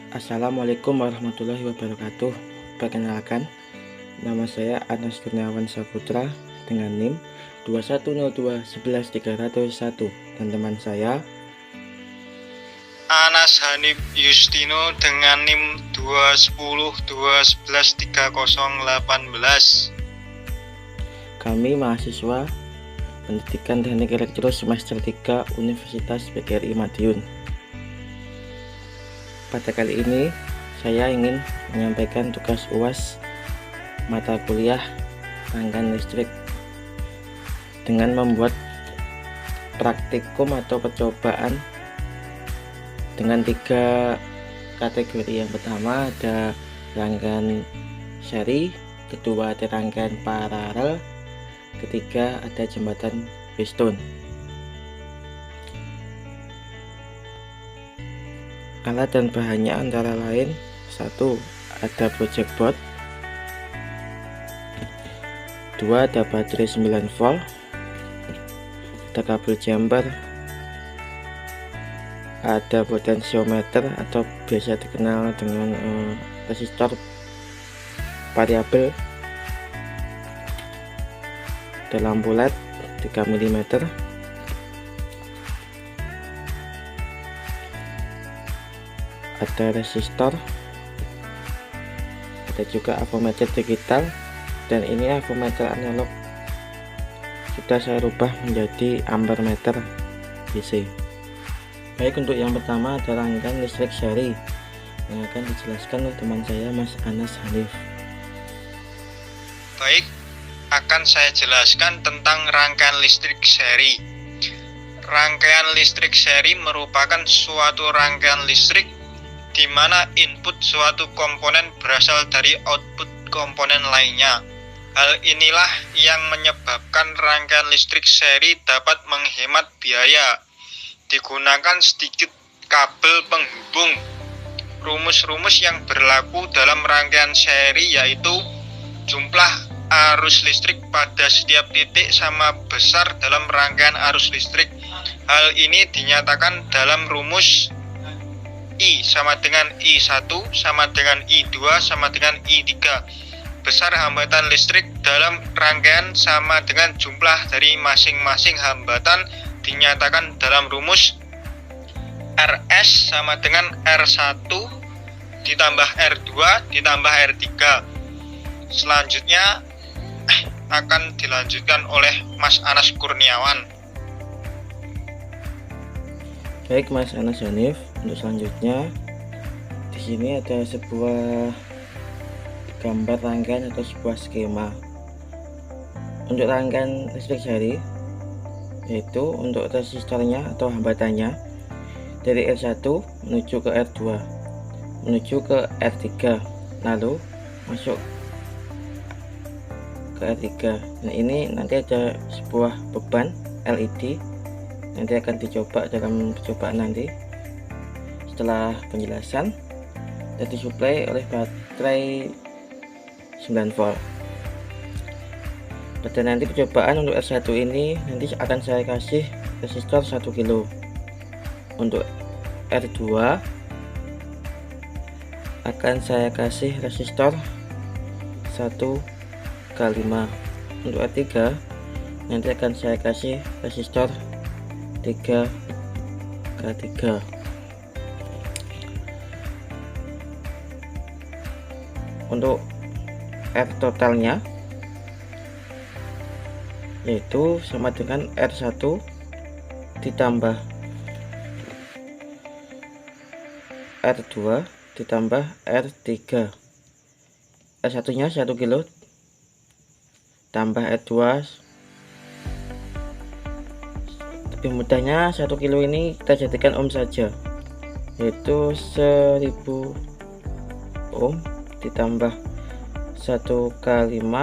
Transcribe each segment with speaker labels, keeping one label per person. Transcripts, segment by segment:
Speaker 1: Assalamualaikum warahmatullahi wabarakatuh. Perkenalkan, nama saya Anas Kurniawan Saputra dengan NIM 2102113101 dan teman saya
Speaker 2: Anas Hanif Yustino dengan NIM 210211318.
Speaker 1: Kami mahasiswa Pendidikan Teknik Elektro semester 3 Universitas PGRI Madiun. Pada kali ini saya ingin menyampaikan tugas UAS mata kuliah rangkaian listrik dengan membuat praktikum atau percobaan dengan 3 kategori. Yang pertama ada rangkaian seri, kedua ada rangkaian paralel, ketiga ada jembatan piston. Alat dan bahannya antara lain: 1. Ada project board, 2. Ada baterai 9 volt, ada kabel jumper, ada potensiometer atau biasa dikenal dengan resistor variabel, ada lampu LED 3 mm, ada resistor, ada juga avometer digital, dan ini avometer analog sudah saya rubah menjadi ampermeter DC. Baik, untuk yang pertama ada rangkaian listrik seri yang akan dijelaskan oleh teman saya Mas Anas Hanif.
Speaker 2: Baik, akan saya jelaskan tentang rangkaian listrik seri. Rangkaian listrik seri merupakan suatu rangkaian listrik di mana input suatu komponen berasal dari output komponen lainnya. Hal inilah yang menyebabkan rangkaian listrik seri dapat menghemat biaya. Digunakan sedikit kabel penghubung. Rumus-rumus yang berlaku dalam rangkaian seri yaitu jumlah arus listrik pada setiap titik sama besar dalam rangkaian arus listrik. Hal ini dinyatakan dalam rumus I sama dengan I1 sama dengan I2 sama dengan I3. Besar hambatan listrik dalam rangkaian sama dengan jumlah dari masing-masing hambatan dinyatakan dalam rumus RS sama dengan R1 ditambah R2 ditambah R3. Selanjutnya akan dilanjutkan oleh Mas Anas Kurniawan.
Speaker 1: Baik, Mas Anas Hanif, untuk selanjutnya di sini ada sebuah gambar rangkaian atau sebuah skema untuk rangkaian listrik seri, yaitu untuk resistornya atau hambatannya dari R1 menuju ke R2 menuju ke R3 lalu masuk ke R3. Nah, ini nanti ada sebuah beban LED nanti akan dicoba dalam percobaan nanti. Setelah penjelasan dan disuplai oleh baterai 9 volt. Pada nanti percobaan untuk R1 ini nanti akan saya kasih resistor 1 kilo. Untuk R2 akan saya kasih resistor 1x5. Untuk R3 nanti akan saya kasih resistor 3x3. Untuk R totalnya yaitu sama dengan R1 ditambah R2 ditambah R3. R1 nya 1 kilo tambah R2, lebih mudahnya 1 kilo ini kita jadikan ohm saja, yaitu 1000 ohm ditambah 1x5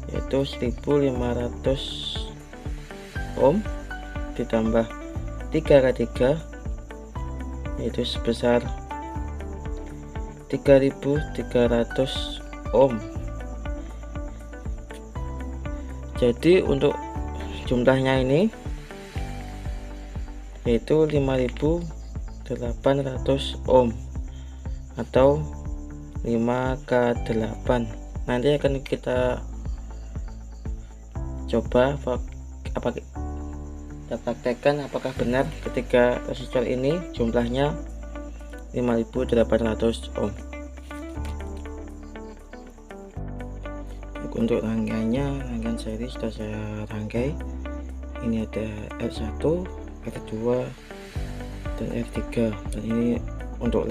Speaker 1: yaitu 1500 ohm ditambah 3x3 yaitu sebesar 3300 ohm. Jadi untuk jumlahnya ini yaitu 5800 ohm. atau 5K8. Nanti akan kita coba kita praktekkan apakah benar ketika resistor ini jumlahnya 5800 ohm. Untuk rangkaian seri sudah saya rangkai. Ini ada R1, R2 dan R3, dan ini untuk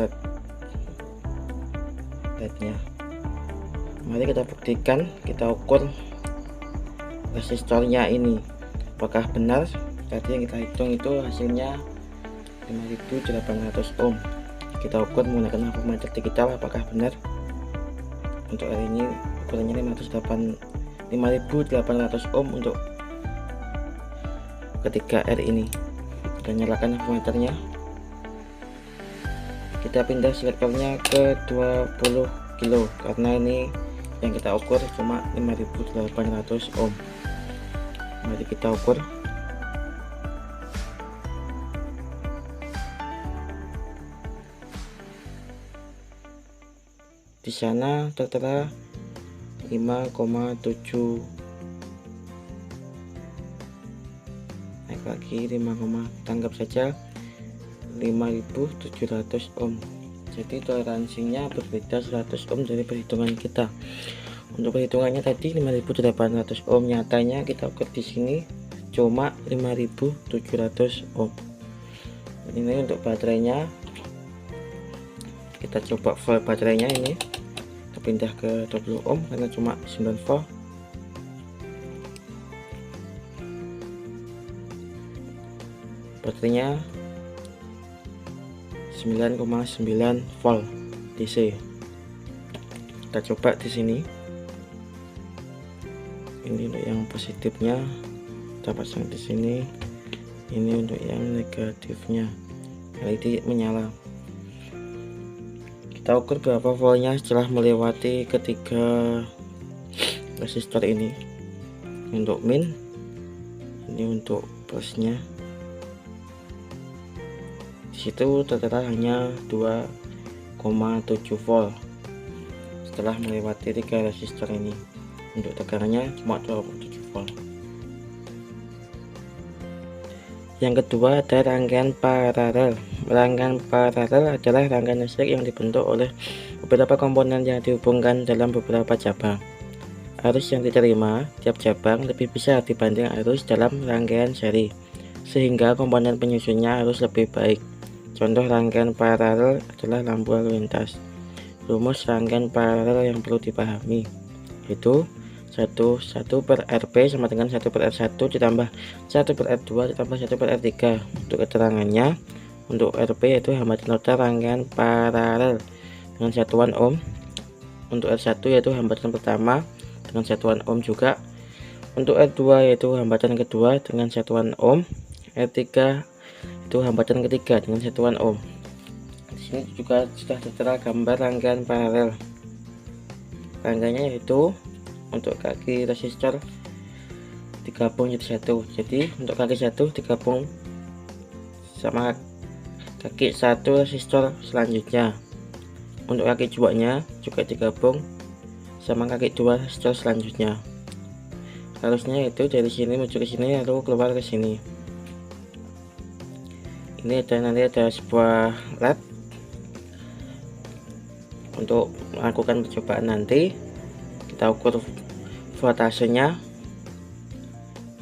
Speaker 1: LED-nya. Mari kita buktikan, kita ukur resistornya ini apakah benar tadi yang kita hitung itu hasilnya 5800 ohm. Kita ukur menggunakan voltmeter digital apakah benar. Untuk hari ini ukurannya 5800 ohm untuk ketiga R ini. Kita nyalakan voltmeternya, kita pindah selektornya ke 20 kilo karena ini yang kita ukur cuma 5800 ohm. Mari kita ukur. Di sana tertera 5,7, naik lagi 5, tanggap saja 5700 ohm. Jadi toleransinya berbeda 100 ohm dari perhitungan kita. Untuk perhitungannya tadi 5800 ohm, nyatanya kita ukur di sini cuma 5700 ohm. Ini untuk baterainya, kita coba volt baterainya ini. Kita pindah ke 20 ohm karena cuma 9 volt. Baterainya 9,9 volt DC. Kita coba di sini. Ini untuk yang positifnya kita pasang di sini. Ini untuk yang negatifnya. LED menyala. Kita ukur berapa voltnya setelah melewati ketiga resistor ini. Untuk min, ini untuk plusnya. Di situ tertera hanya 2,7 volt setelah melewati tiga resistor ini. Untuk tegangannya cuma 27 volt. Yang kedua ada rangkaian paralel. Rangkaian paralel adalah rangkaian listrik yang dibentuk oleh beberapa komponen yang dihubungkan dalam beberapa cabang. Arus yang diterima tiap cabang lebih besar dibanding arus dalam rangkaian seri, sehingga komponen penyusunnya harus lebih baik. Contoh rangkaian paralel adalah lampu lalu lintas. Rumus rangkaian paralel yang perlu dipahami yaitu 1 per Rp sama dengan 1 per R1 ditambah 1 per R2 ditambah 1 per R3. Untuk keterangannya, untuk Rp yaitu hambatan total rangkaian paralel dengan satuan ohm. Untuk R1 yaitu hambatan pertama dengan satuan ohm juga. Untuk R2 yaitu hambatan kedua dengan satuan ohm. R3 itu hambatan ketiga dengan satuan ohm. Di sini juga sudah tertera gambar rangkaian paralel. Rangkaiannya yaitu untuk kaki resistor digabung jadi satu. Jadi untuk kaki satu digabung sama kaki satu resistor selanjutnya. Untuk kaki duanya juga digabung sama kaki dua resistor selanjutnya. Harusnya itu dari sini menuju ke sini lalu keluar ke sini. Ini nanti ada sebuah LED untuk melakukan percobaan nanti. Kita ukur voltasenya.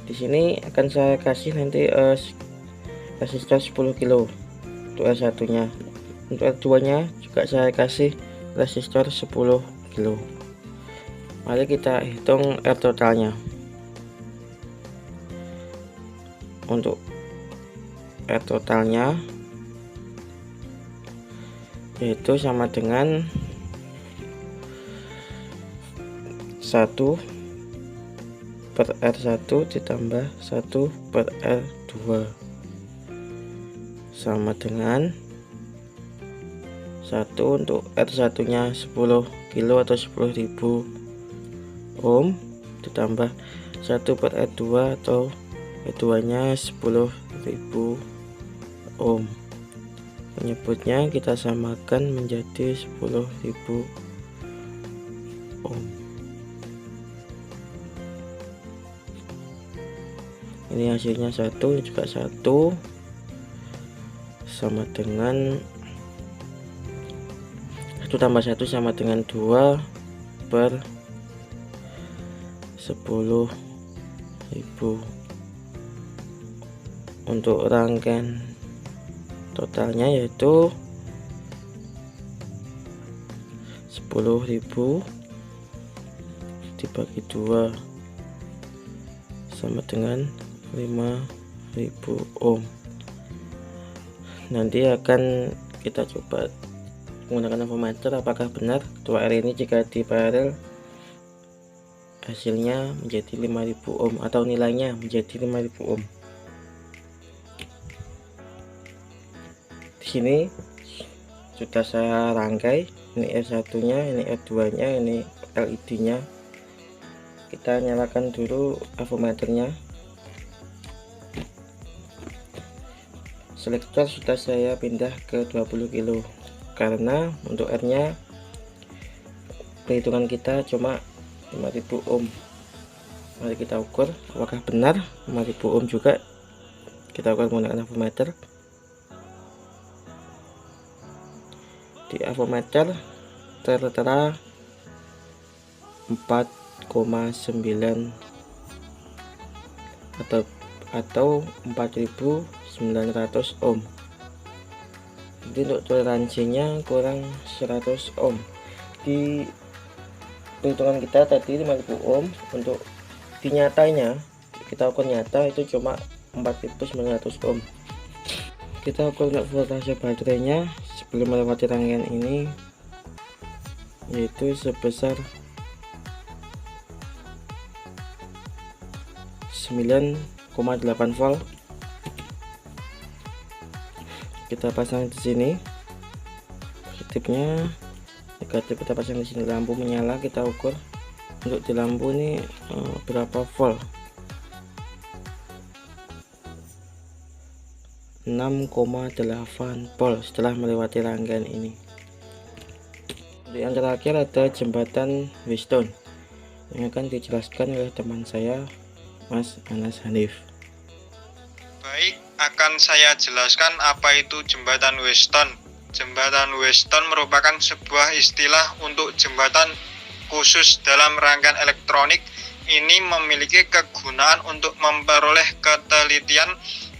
Speaker 1: Di sini akan saya kasih nanti resistor 10 kilo untuk R1 nya. Untuk R2 nya juga saya kasih resistor 10 kilo. Mari kita hitung R totalnya. Untuk R totalnya yaitu sama dengan 1 per R1 ditambah 1 per R2 sama dengan 1 untuk R1 nya 10 kilo atau 10.000 ohm ditambah 1 per R2 atau R2 nya 10.000 ohm. nyebutnya kita samakan menjadi 10.000 ohm. Ini hasilnya 1, ini juga 1, sama dengan 1 tambah 1 sama dengan 2 per 10.000. Untuk rangkaian totalnya yaitu 10.000 dibagi 2 sama dengan 5.000 ohm. Nanti akan kita coba menggunakan avometer apakah benar 2R ini jika diparalel hasilnya menjadi 5.000 ohm atau nilainya menjadi 5.000 ohm. Di sini sudah saya rangkai, ini R1 nya, ini R2 nya, ini LED nya. Kita nyalakan dulu avometernya. Selektor sudah saya pindah ke 20 kilo karena untuk R nya perhitungan kita cuma 5.000 ohm. Mari kita ukur apakah benar 5.000 ohm juga. Kita ukur menggunakan avometer. Di avometer tertera 4,9 atau 4.900 ohm. Jadi untuk toleransinya kurang 100 ohm. Di perhitungan kita tadi 5.000 ohm, untuk di nyatanya kita ukur nyata itu cuma 4.900 ohm. Kita ukur untuk voltase baterainya sebelum melewati rangkaian ini yaitu sebesar 9,8 volt. Kita pasang di sini positifnya, negatif kita pasang di sini. Lampu menyala, kita ukur untuk di lampu ini berapa volt. 6,8 volt setelah melewati rangkaian ini. Yang terakhir ada jembatan Weston yang akan dijelaskan oleh teman saya, Mas Anas Hanif.
Speaker 2: Baik, akan saya jelaskan apa itu jembatan Weston. Jembatan Weston merupakan sebuah istilah untuk jembatan khusus dalam rangkaian elektronik. Ini memiliki kegunaan untuk memperoleh ketelitian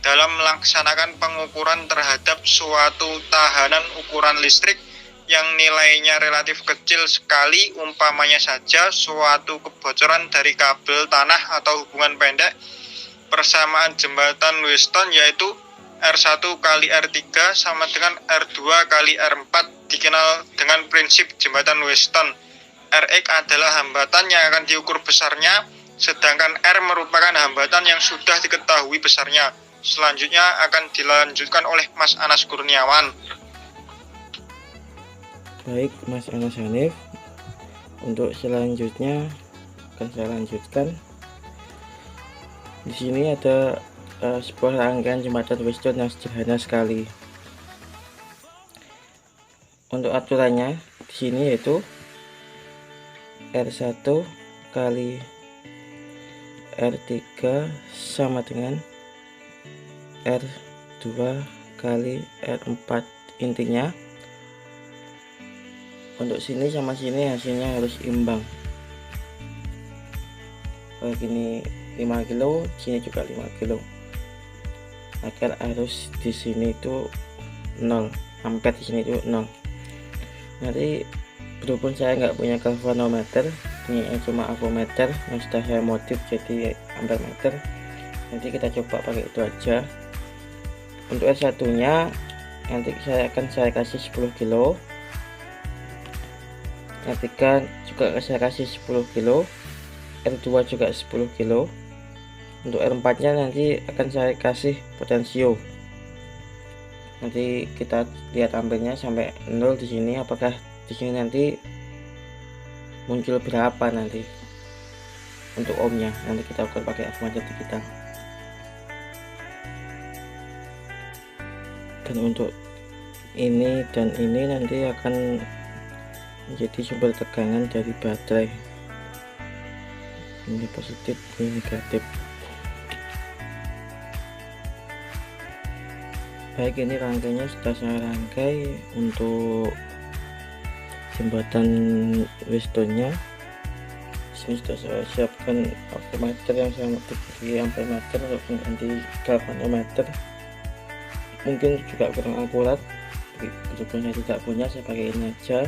Speaker 2: dalam melaksanakan pengukuran terhadap suatu tahanan ukuran listrik yang nilainya relatif kecil sekali, umpamanya saja suatu kebocoran dari kabel tanah atau hubungan pendek. Persamaan jembatan Weston yaitu R1 kali R3 sama dengan R2 kali R4 dikenal dengan prinsip jembatan Weston. Rx adalah hambatan yang akan diukur besarnya, sedangkan R merupakan hambatan yang sudah diketahui besarnya. Selanjutnya akan dilanjutkan oleh Mas Anas Kurniawan.
Speaker 1: Baik, Mas Anas Hanif, untuk selanjutnya akan saya lanjutkan. Di sini ada sebuah rangkaian jembatan Weston yang sederhana sekali. Untuk aturannya di sini yaitu R1 kali R3 sama dengan R2 kali R4. Intinya untuk sini sama sini hasilnya harus imbang. Kalau gini 5 kilo, sini juga 5 kilo. Agar arus di sini itu 0, ampere di sini itu 0. Nanti berhubung saya nggak punya galvanometer, ini cuma avometer yang sudah saya modif jadi ampere meter. Nanti kita coba pakai itu aja. Untuk R1 nya nanti saya kasih 10 kilo, R3 juga saya kasih 10 kilo, R2 juga 10 kilo. Untuk R4 nya nanti akan saya kasih potensio. Nanti kita lihat ampernya sampai 0 di sini, apakah di sini nanti muncul berapa nanti untuk ohmnya. Nanti kita ukur pakai avometer kita. Dan untuk ini dan ini nanti akan menjadi sumber tegangan dari baterai. Ini positif, ini negatif. Baik, ini rangkainya sudah saya rangkai untuk jembatan Wistonnya. Sini sudah saya siapkan voltmeter yang saya beri ampermeter untuk mengganti galvanometer. Mungkin juga kurang akurat, berhubung saya tidak punya, saya pakai ini aja.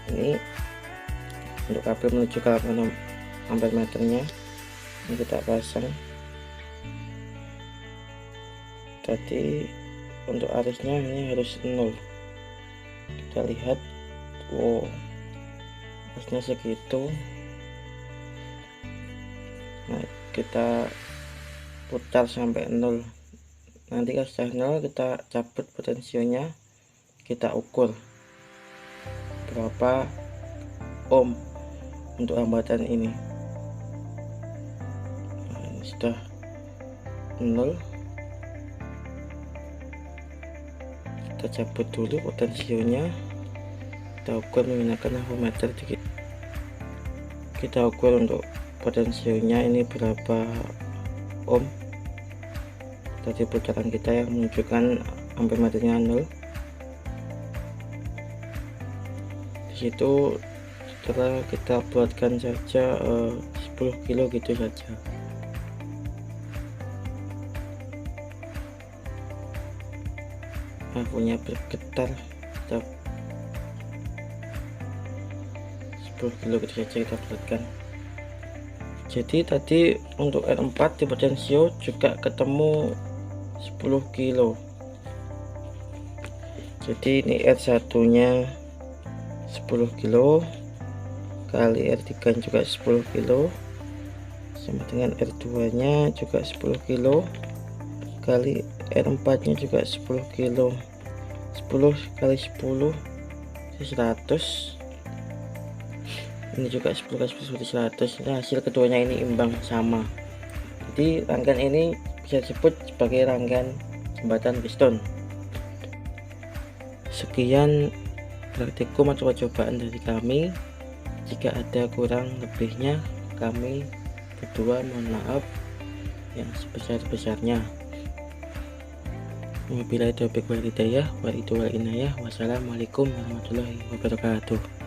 Speaker 1: Ini untuk kabel menuju galvanometernya, ini kita pasang. Tadi untuk arusnya ini harus 0. Kita lihat, wow, arusnya segitu. Nah, kita putar sampai 0. Nanti kalau sudah 0 kita cabut potensionya, kita ukur berapa ohm untuk hambatan ini. Nah, ini sudah 0. Kita cabut dulu potensionya, kita ukur menggunakan avometer. Kita ukur untuk potensionya ini berapa ohm. Tadi putaran kita yang menunjukkan ampermeternya 0. Disitu setelah kita buatkan saja 10 kilo gitu saja. Punya bergetar, kita 10 kilo gitu saja kita buatkan. Jadi tadi untuk R4 di potensio juga ketemu 10 kilo. Jadi ini R1 nya 10 kilo kali R3 juga 10 kilo sama dengan R2 nya juga 10 kilo kali R4 nya juga 10 kilo. 10 kali 10 100. Ini juga 10 kali 10 100. Ini hasil keduanya ini imbang, sama. Jadi rangkaian ini bisa disebut sebagai rangkaian jembatan piston. Sekian praktikum atau cobaan dari kami. Jika ada kurang lebihnya, kami berdua mohon maaf yang sebesar-besarnya. Wabillahi taufiq wal hidayah, wa ridwan inayah. Wassalamualaikum warahmatullahi wabarakatuh.